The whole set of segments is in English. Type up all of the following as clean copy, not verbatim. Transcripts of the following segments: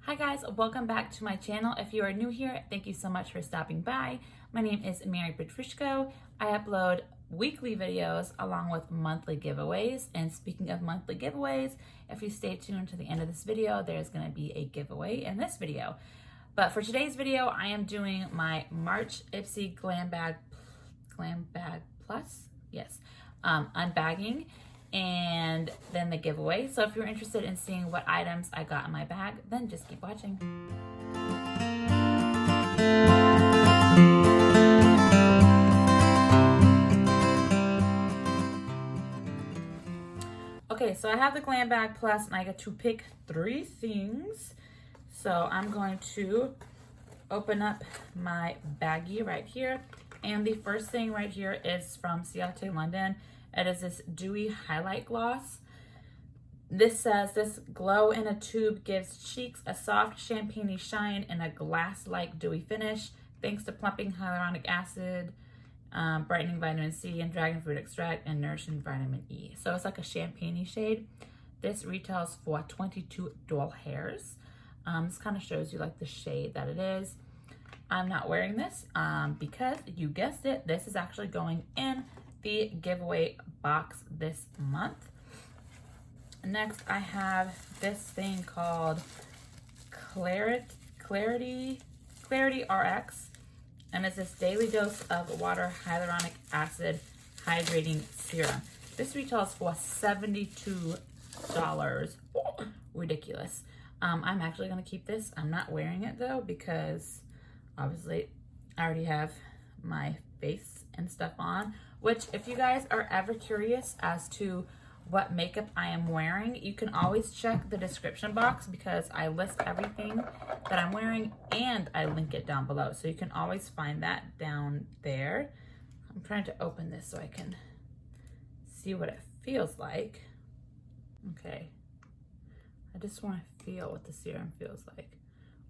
Hi guys, welcome back to my channel. If you are new here, thank you so much for stopping by. My name is Mary Petrushko. I upload weekly videos along with monthly giveaways. And speaking of monthly giveaways, if you stay tuned to the end of this video, there's gonna be a giveaway in this video. But for today's video, I am doing my March Ipsy Glam Bag Plus, yes, unbagging, and then the giveaway. So if you're interested in seeing what items I got in my bag, then just keep watching. Okay, so I have the Glam Bag Plus and I get to pick 3 things. So I'm going to open up my baggie right here. And the first thing right here is from CIATÉ London. It is this Dewy highlight gloss. This says, this glow in a tube gives cheeks a soft champagne-y shine and a glass-like dewy finish, thanks to plumping hyaluronic acid, brightening vitamin C, and dragon fruit extract, and nourishing vitamin E. So it's like a champagne-y shade. This retails for $22. This kind of shows you like the shade that it is. I'm not wearing this because you guessed it, this is actually going in the giveaway box this month. Next, I have this thing called CLARITYRX, and it's this daily dose of water hyaluronic acid hydrating serum. This retails for $72. Oh, ridiculous. I'm actually gonna keep this. I'm not wearing it though because obviously I already have my face and stuff on, which if you guys are ever curious as to what makeup I am wearing, you can always check the description box because I list everything that I'm wearing and I link it down below. So you can always find that down there. I'm trying to open this so I can see what it feels like. Okay. I just want to feel what the serum feels like.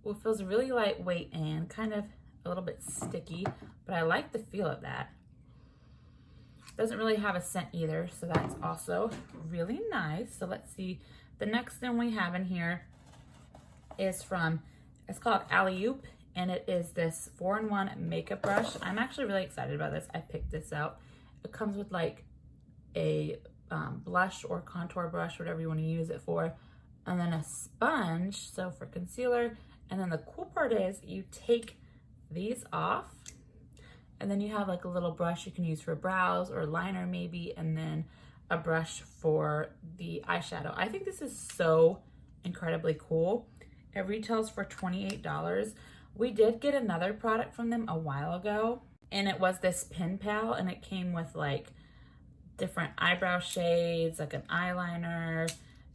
Well, it feels really lightweight and kind of a little bit sticky, but I like the feel of that. Doesn't really have a scent either, so that's also really nice. So let's see. The next thing we have in here is from, it's called ALLEYOOP, and it is this 4-in-1 makeup brush. I'm actually really excited about this. I picked this out. It comes with like a blush or contour brush, whatever you want to use it for, and then a sponge, so for concealer. And then the cool part is you take these off, and then you have like a little brush you can use for brows or liner maybe, and then a brush for the eyeshadow. I think this is so incredibly cool. It retails for $28. We did get another product from them a while ago, and it was this pen pal, and it came with like different eyebrow shades, like an eyeliner,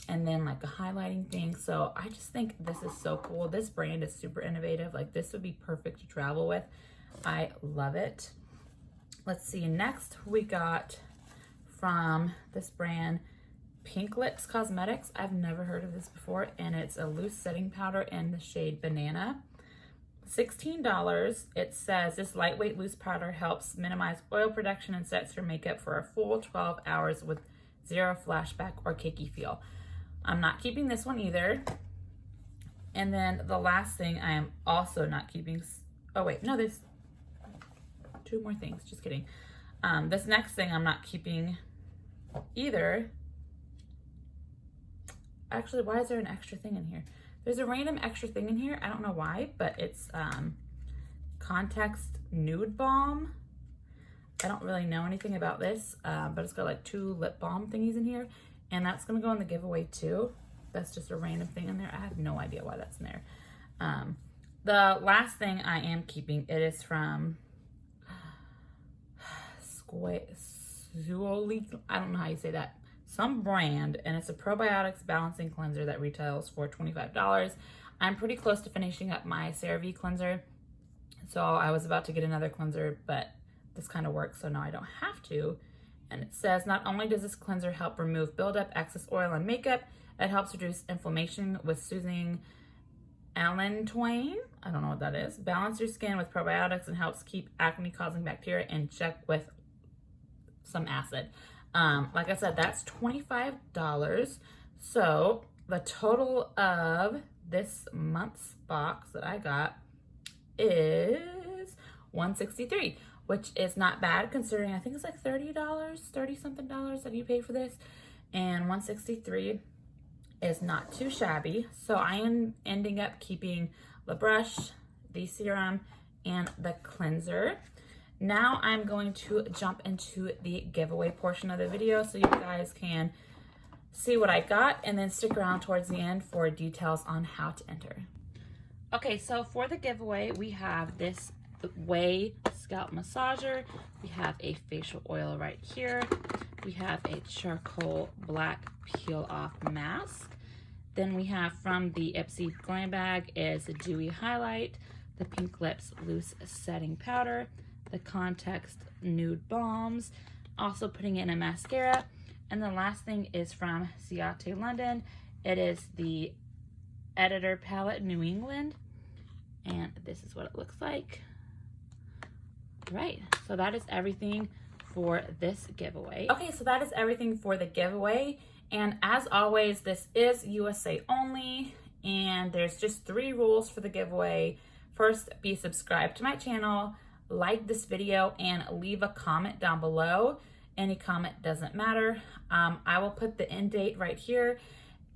and then like a highlighting thing. So I just think this is so cool. This brand is super innovative. Like this would be perfect to travel with. I love it. Let's see, next we got from this brand, PINKLIPPS Cosmetics. I've never heard of this before, and it's a loose setting powder in the shade Banana. $16. It says this lightweight loose powder helps minimize oil production and sets your makeup for a full 12 hours with zero flashback or cakey feel. I'm not keeping this one either. And then the last thing I am also not keeping, oh wait, no, there's 2 more things, just kidding. This next thing I'm not keeping either. Actually, why is there an extra thing in here? There's a random extra thing in here. I don't know why, but it's Context Nude Balm. I don't really know anything about this, but it's got like 2 lip balm thingies in here, and that's gonna go in the giveaway too. That's just a random thing in there. I have no idea why that's in there. The last thing I am keeping, it is from SEOULKLEEN, I don't know how you say that, some brand, and it's a probiotics balancing cleanser that retails for $25. I'm pretty close to finishing up my CeraVe cleanser, so I was about to get another cleanser, but this kind of works, so now I don't have to. And it says, not only does this cleanser help remove buildup, excess oil, and makeup, it helps reduce inflammation with soothing allantoin, I don't know what that is, balance your skin with probiotics, and helps keep acne-causing bacteria in check with some acid. Like I said, that's $25. So the total of this month's box that I got is $163, which is not bad considering I think it's like $30, 30 something dollars that you pay for this, and $163 is not too shabby. So I am ending up keeping the brush, the serum, and the cleanser. Now I'm going to jump into the giveaway portion of the video so you guys can see what I got, and then stick around towards the end for details on how to enter. Okay, so for the giveaway, we have this Way scalp massager. We have a facial oil right here. We have a charcoal black peel off mask. Then we have from the Ipsy Glam Bag is the Dewy highlight, the Pink Lips loose setting powder, the Context nude balms, also putting in a mascara. And the last thing is from CIATÉ London. It is the Editor Palette New England, and this is what it looks like. Right, so that is everything for this giveaway. Okay, so that is everything for the giveaway. And as always, this is USA only, and there's just 3 rules for the giveaway. First, be subscribed to my channel, like this video, and leave a comment down below. Any comment doesn't matter. I will put the end date right here.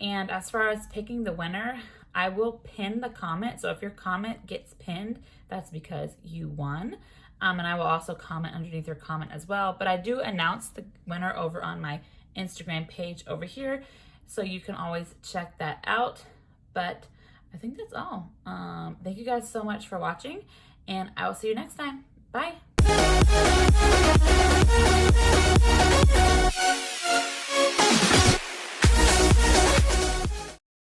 And as far as picking the winner, I will pin the comment. So if your comment gets pinned, that's because you won. And I will also comment underneath your comment as well. But I do announce the winner over on my Instagram page over here, so you can always check that out. But I think that's all. Thank you guys so much for watching, and I will see you next time. Bye.